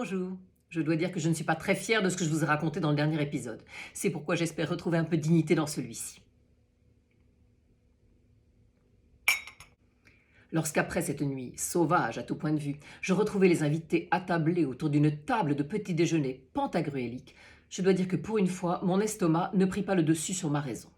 Bonjour. Je dois dire que je ne suis pas très fière de ce que je vous ai raconté dans le dernier épisode. C'est pourquoi j'espère retrouver un peu de dignité dans celui-ci. Lorsqu'après cette nuit sauvage à tout point de vue, je retrouvais les invités attablés autour d'une table de petit déjeuner pantagruélique, je dois dire que pour une fois, mon estomac ne prit pas le dessus sur ma raison.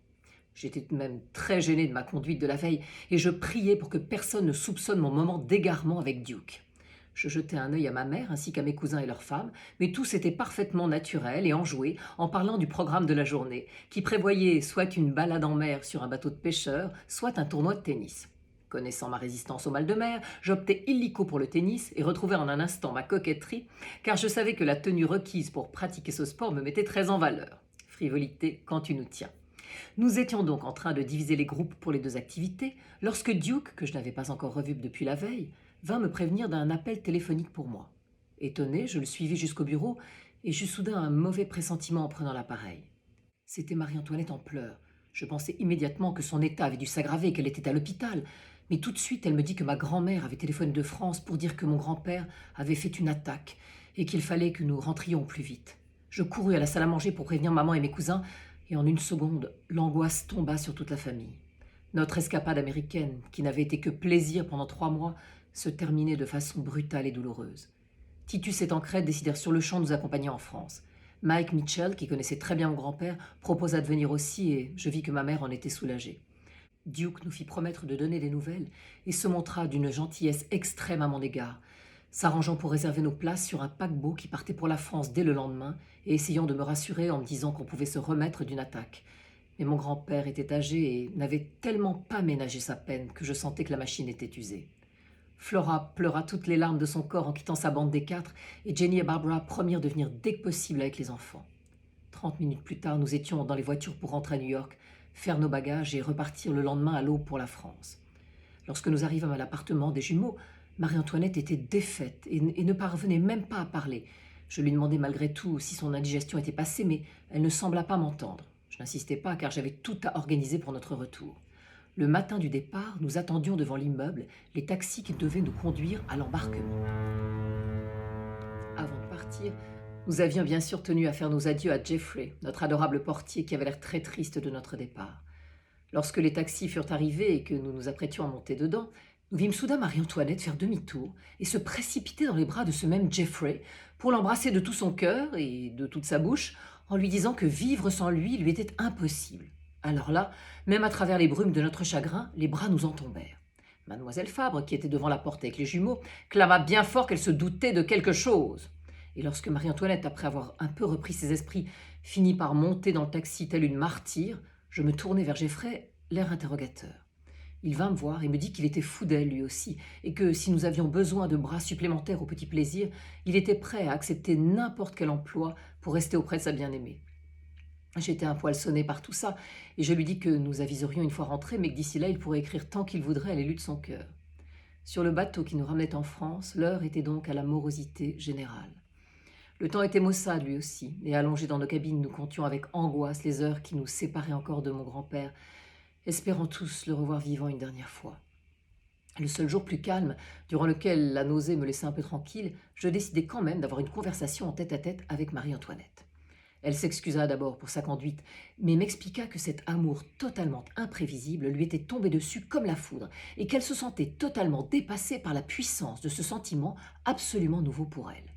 J'étais même très gênée de ma conduite de la veille et je priais pour que personne ne soupçonne mon moment d'égarement avec Duke. Je jetai un œil à ma mère ainsi qu'à mes cousins et leurs femmes, mais tous étaient parfaitement naturels et enjoués en parlant du programme de la journée, qui prévoyait soit une balade en mer sur un bateau de pêcheurs, soit un tournoi de tennis. Connaissant ma résistance au mal de mer, j'optai illico pour le tennis et retrouvai en un instant ma coquetterie, car je savais que la tenue requise pour pratiquer ce sport me mettait très en valeur. Frivolité quand tu nous tiens. Nous étions donc en train de diviser les groupes pour les deux activités, lorsque Duke, que je n'avais pas encore revu depuis la veille, vint me prévenir d'un appel téléphonique pour moi. Étonné, je le suivis jusqu'au bureau et j'eus soudain un mauvais pressentiment en prenant l'appareil. C'était Marie-Antoinette en pleurs. Je pensais immédiatement que son état avait dû s'aggraver, qu'elle était à l'hôpital. Mais tout de suite, elle me dit que ma grand-mère avait téléphoné de France pour dire que mon grand-père avait fait une attaque et qu'il fallait que nous rentrions plus vite. Je courus à la salle à manger pour prévenir maman et mes cousins, et en une seconde, l'angoisse tomba sur toute la famille. Notre escapade américaine, qui n'avait été que plaisir pendant 3 mois, se terminait de façon brutale et douloureuse. Titus et Tancred décidèrent sur le champ de nous accompagner en France. Mike Mitchell, qui connaissait très bien mon grand-père, proposa de venir aussi et je vis que ma mère en était soulagée. Duke nous fit promettre de donner des nouvelles et se montra d'une gentillesse extrême à mon égard, s'arrangeant pour réserver nos places sur un paquebot qui partait pour la France dès le lendemain et essayant de me rassurer en me disant qu'on pouvait se remettre d'une attaque. Mais mon grand-père était âgé et n'avait tellement pas ménagé sa peine que je sentais que la machine était usée. Flora pleura toutes les larmes de son corps en quittant sa bande des 4 et Jenny et Barbara promirent de venir dès que possible avec les enfants. 30 minutes plus tard, nous étions dans les voitures pour rentrer à New York, faire nos bagages et repartir le lendemain à l'aube pour la France. Lorsque nous arrivâmes à l'appartement des jumeaux, Marie-Antoinette était défaite et ne parvenait même pas à parler. Je lui demandai malgré tout si son indigestion était passée, mais elle ne sembla pas m'entendre. Je n'insistais pas car j'avais tout à organiser pour notre retour. Le matin du départ, nous attendions devant l'immeuble les taxis qui devaient nous conduire à l'embarquement. Avant de partir, nous avions bien sûr tenu à faire nos adieux à Jeffrey, notre adorable portier qui avait l'air très triste de notre départ. Lorsque les taxis furent arrivés et que nous nous apprêtions à monter dedans, nous vîmes soudain Marie-Antoinette faire demi-tour et se précipiter dans les bras de ce même Jeffrey pour l'embrasser de tout son cœur et de toute sa bouche en lui disant que vivre sans lui était impossible. Alors là, même à travers les brumes de notre chagrin, les bras nous en tombèrent. Mademoiselle Fabre, qui était devant la porte avec les jumeaux, clama bien fort qu'elle se doutait de quelque chose. Et lorsque Marie-Antoinette, après avoir un peu repris ses esprits, finit par monter dans le taxi telle une martyre, je me tournai vers Jeffrey, l'air interrogateur. Il vint me voir et me dit qu'il était fou d'elle lui aussi, et que si nous avions besoin de bras supplémentaires au petit plaisir, il était prêt à accepter n'importe quel emploi pour rester auprès de sa bien-aimée. J'étais un poil sonnée par tout ça, et je lui dis que nous aviserions une fois rentrés, mais que d'ici là, il pourrait écrire tant qu'il voudrait à l'élu de son cœur. Sur le bateau qui nous ramenait en France, l'heure était donc à la morosité générale. Le temps était maussade lui aussi, et allongés dans nos cabines, nous comptions avec angoisse les heures qui nous séparaient encore de mon grand-père, espérant tous le revoir vivant une dernière fois. Le seul jour plus calme, durant lequel la nausée me laissait un peu tranquille, je décidai quand même d'avoir une conversation en tête-à-tête avec Marie-Antoinette. Elle s'excusa d'abord pour sa conduite, mais m'expliqua que cet amour totalement imprévisible lui était tombé dessus comme la foudre, et qu'elle se sentait totalement dépassée par la puissance de ce sentiment absolument nouveau pour elle.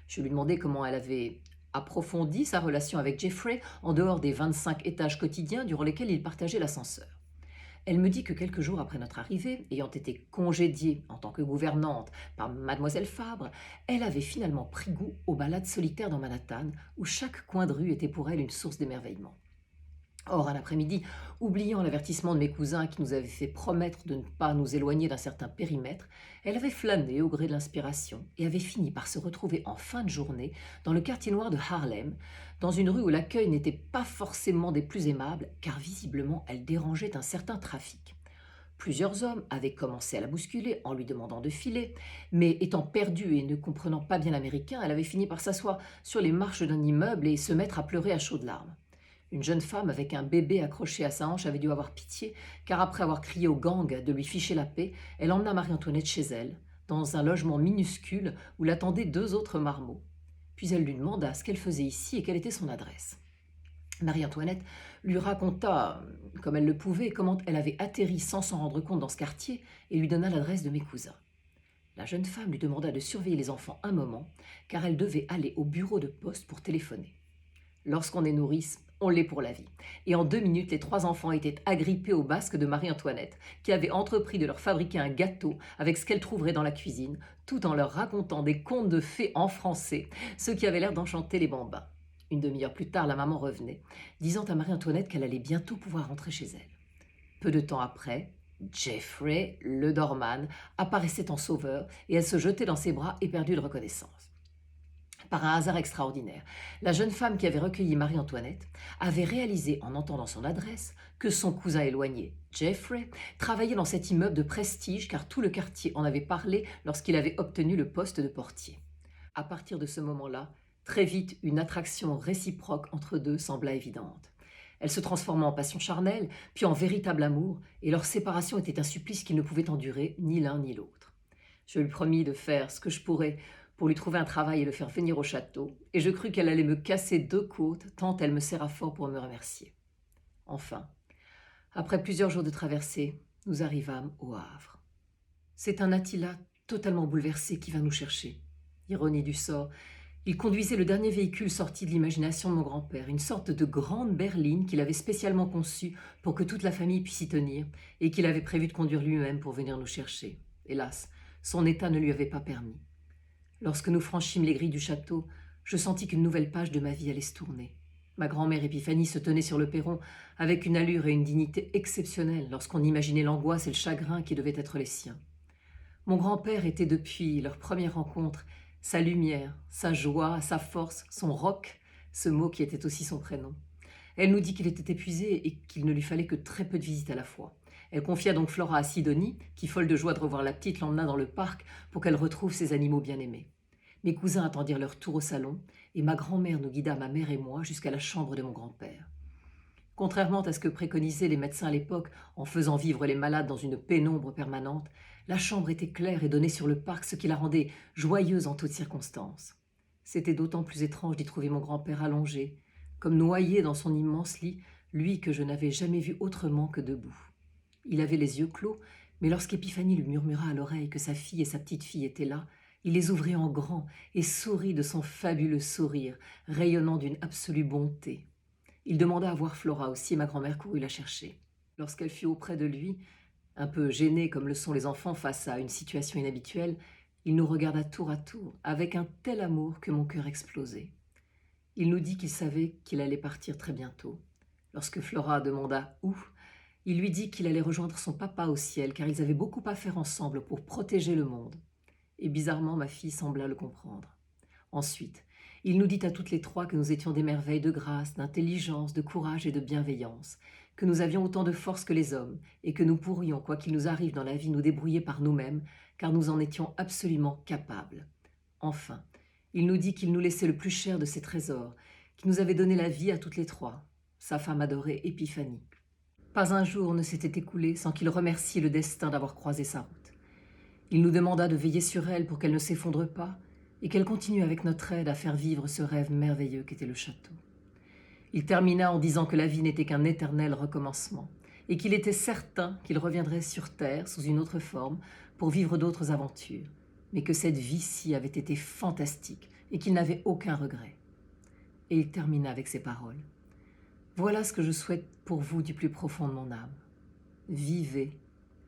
Je lui demandai comment elle avait approfondi sa relation avec Jeffrey en dehors des 25 étages quotidiens durant lesquels il partageait l'ascenseur. Elle me dit que quelques jours après notre arrivée, ayant été congédiée en tant que gouvernante par mademoiselle Fabre, elle avait finalement pris goût aux balades solitaires dans Manhattan, où chaque coin de rue était pour elle une source d'émerveillement. Or, un après-midi, oubliant l'avertissement de mes cousins qui nous avaient fait promettre de ne pas nous éloigner d'un certain périmètre, elle avait flâné au gré de l'inspiration et avait fini par se retrouver en fin de journée dans le quartier noir de Harlem, dans une rue où l'accueil n'était pas forcément des plus aimables, car visiblement elle dérangeait un certain trafic. Plusieurs hommes avaient commencé à la bousculer en lui demandant de filer, mais étant perdue et ne comprenant pas bien l'américain, elle avait fini par s'asseoir sur les marches d'un immeuble et se mettre à pleurer à chaudes larmes. Une jeune femme avec un bébé accroché à sa hanche avait dû avoir pitié, car après avoir crié au gang de lui ficher la paix, elle emmena Marie-Antoinette chez elle, dans un logement minuscule où l'attendaient 2 autres marmots. Puis elle lui demanda ce qu'elle faisait ici et quelle était son adresse. Marie-Antoinette lui raconta, comme elle le pouvait, comment elle avait atterri sans s'en rendre compte dans ce quartier et lui donna l'adresse de mes cousins. La jeune femme lui demanda de surveiller les enfants un moment, car elle devait aller au bureau de poste pour téléphoner. Lorsqu'on est nourrice, on l'est pour la vie. Et en 2 minutes, les 3 enfants étaient agrippés au basque de Marie-Antoinette, qui avait entrepris de leur fabriquer un gâteau avec ce qu'elle trouverait dans la cuisine, tout en leur racontant des contes de fées en français, ce qui avait l'air d'enchanter les bambins. Une demi-heure plus tard, la maman revenait, disant à Marie-Antoinette qu'elle allait bientôt pouvoir rentrer chez elle. Peu de temps après, Jeffrey, le doorman, apparaissait en sauveur et elle se jetait dans ses bras éperdue de reconnaissance. Par un hasard extraordinaire, la jeune femme qui avait recueilli Marie-Antoinette avait réalisé, en entendant son adresse, que son cousin éloigné, Jeffrey, travaillait dans cet immeuble de prestige car tout le quartier en avait parlé lorsqu'il avait obtenu le poste de portier. À partir de ce moment-là, très vite, une attraction réciproque entre deux sembla évidente. Elle se transforma en passion charnelle, puis en véritable amour, et leur séparation était un supplice qu'ils ne pouvaient endurer, ni l'un ni l'autre. Je lui promis de faire ce que je pourrais pour lui trouver un travail et le faire venir au château, et je crus qu'elle allait me casser 2 côtes, tant elle me serra fort pour me remercier. Enfin, après plusieurs jours de traversée, nous arrivâmes au Havre. C'est un Attila totalement bouleversé qui vint nous chercher. Ironie du sort, il conduisait le dernier véhicule sorti de l'imagination de mon grand-père, une sorte de grande berline qu'il avait spécialement conçue pour que toute la famille puisse y tenir, et qu'il avait prévu de conduire lui-même pour venir nous chercher. Hélas, son état ne lui avait pas permis. Lorsque nous franchîmes les grilles du château, je sentis qu'une nouvelle page de ma vie allait se tourner. Ma grand-mère Épiphanie se tenait sur le perron avec une allure et une dignité exceptionnelles lorsqu'on imaginait l'angoisse et le chagrin qui devaient être les siens. Mon grand-père était depuis leur première rencontre sa lumière, sa joie, sa force, son roc, ce mot qui était aussi son prénom. Elle nous dit qu'il était épuisé et qu'il ne lui fallait que très peu de visites à la fois. Elle confia donc Flora à Sidonie, qui, folle de joie de revoir la petite, l'emmena dans le parc pour qu'elle retrouve ses animaux bien-aimés. Mes cousins attendirent leur tour au salon, et ma grand-mère nous guida, ma mère et moi, jusqu'à la chambre de mon grand-père. Contrairement à ce que préconisaient les médecins à l'époque, en faisant vivre les malades dans une pénombre permanente, la chambre était claire et donnait sur le parc, ce qui la rendait joyeuse en toutes circonstances. C'était d'autant plus étrange d'y trouver mon grand-père allongé, comme noyé dans son immense lit, lui que je n'avais jamais vu autrement que debout. Il avait les yeux clos, mais lorsqu'Épiphanie lui murmura à l'oreille que sa fille et sa petite-fille étaient là, il les ouvrit en grand et sourit de son fabuleux sourire, rayonnant d'une absolue bonté. Il demanda à voir Flora aussi et ma grand-mère courut la chercher. Lorsqu'elle fut auprès de lui, un peu gêné comme le sont les enfants face à une situation inhabituelle, il nous regarda tour à tour avec un tel amour que mon cœur explosait. Il nous dit qu'il savait qu'il allait partir très bientôt. Lorsque Flora demanda où, il lui dit qu'il allait rejoindre son papa au ciel car ils avaient beaucoup à faire ensemble pour protéger le monde. Et bizarrement, ma fille sembla le comprendre. Ensuite, il nous dit à toutes les 3 que nous étions des merveilles de grâce, d'intelligence, de courage et de bienveillance, que nous avions autant de force que les hommes, et que nous pourrions, quoi qu'il nous arrive dans la vie, nous débrouiller par nous-mêmes, car nous en étions absolument capables. Enfin, il nous dit qu'il nous laissait le plus cher de ses trésors, qu'il nous avait donné la vie à toutes les 3, sa femme adorée Épiphanie. Pas un jour ne s'était écoulé sans qu'il remercie le destin d'avoir croisé sa route. Il nous demanda de veiller sur elle pour qu'elle ne s'effondre pas et qu'elle continue avec notre aide à faire vivre ce rêve merveilleux qu'était le château. Il termina en disant que la vie n'était qu'un éternel recommencement et qu'il était certain qu'il reviendrait sur Terre sous une autre forme pour vivre d'autres aventures, mais que cette vie-ci avait été fantastique et qu'il n'avait aucun regret. Et il termina avec ces paroles. « Voilà ce que je souhaite pour vous du plus profond de mon âme. Vivez,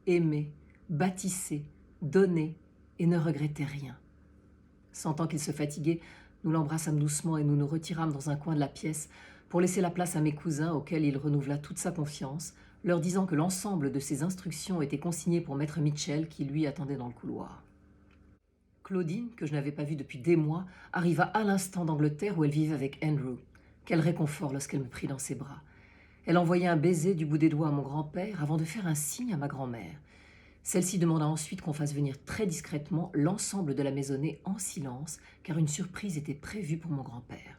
aimez, bâtissez, donnez et ne regrettez rien. » Sentant qu'il se fatiguait, nous l'embrassâmes doucement et nous nous retirâmes dans un coin de la pièce pour laisser la place à mes cousins auxquels il renouvela toute sa confiance, leur disant que l'ensemble de ses instructions étaient consignées pour maître Mitchell qui lui attendait dans le couloir. Claudine, que je n'avais pas vue depuis des mois, arriva à l'instant d'Angleterre où elle vivait avec Andrew. Quel réconfort lorsqu'elle me prit dans ses bras. Elle envoya un baiser du bout des doigts à mon grand-père avant de faire un signe à ma grand-mère. Celle-ci demanda ensuite qu'on fasse venir très discrètement l'ensemble de la maisonnée en silence, car une surprise était prévue pour mon grand-père.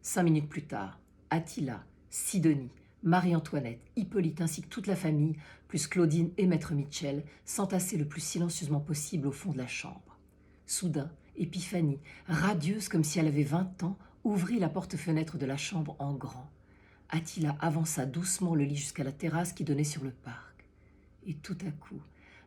5 minutes plus tard, Attila, Sidonie, Marie-Antoinette, Hippolyte ainsi que toute la famille, plus Claudine et maître Mitchell, s'entassaient le plus silencieusement possible au fond de la chambre. Soudain, Épiphanie, radieuse comme si elle avait 20 ans, ouvrit la porte-fenêtre de la chambre en grand. Attila avança doucement le lit jusqu'à la terrasse qui donnait sur le parc. Et tout à coup,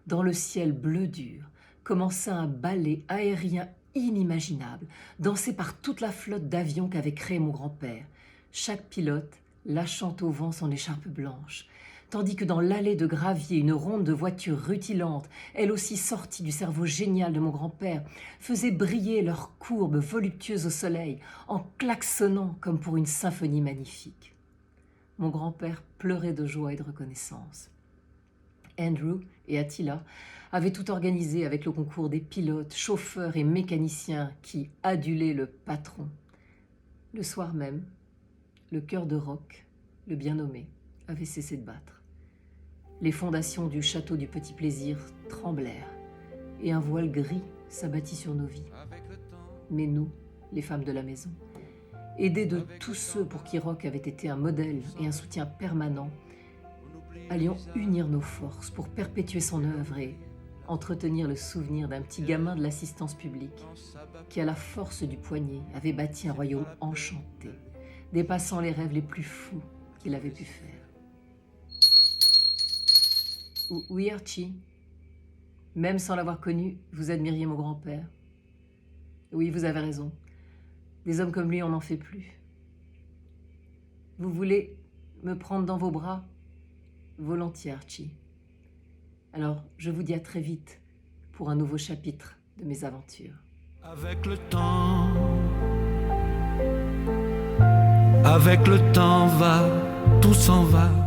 dans le ciel bleu dur, commença un ballet aérien inimaginable, dansé par toute la flotte d'avions qu'avait créé mon grand-père. Chaque pilote lâchant au vent son écharpe blanche, tandis que dans l'allée de gravier, une ronde de voitures rutilantes, elle aussi sortie du cerveau génial de mon grand-père, faisait briller leurs courbes voluptueuses au soleil, en klaxonnant comme pour une symphonie magnifique. Mon grand-père pleurait de joie et de reconnaissance. Andrew et Attila avaient tout organisé avec le concours des pilotes, chauffeurs et mécaniciens qui adulaient le patron. Le soir même, le cœur de roc, le bien nommé, avait cessé de battre. Les fondations du château du Petit Plaisir tremblèrent et un voile gris s'abattit sur nos vies. Mais nous, les femmes de la maison, aidées de tous ceux pour qui Rock avait été un modèle et un soutien permanent, allions unir nos forces pour perpétuer son œuvre et entretenir le souvenir d'un petit gamin de l'assistance publique qui, à la force du poignet, avait bâti un royaume enchanté, dépassant les rêves les plus fous qu'il avait pu faire. Oui, Archie, même sans l'avoir connu, vous admiriez mon grand-père. Oui, vous avez raison. Des hommes comme lui, on n'en fait plus. Vous voulez me prendre dans vos bras? Volontiers, Archie. Alors, je vous dis à très vite pour un nouveau chapitre de mes aventures. Avec le temps va, tout s'en va.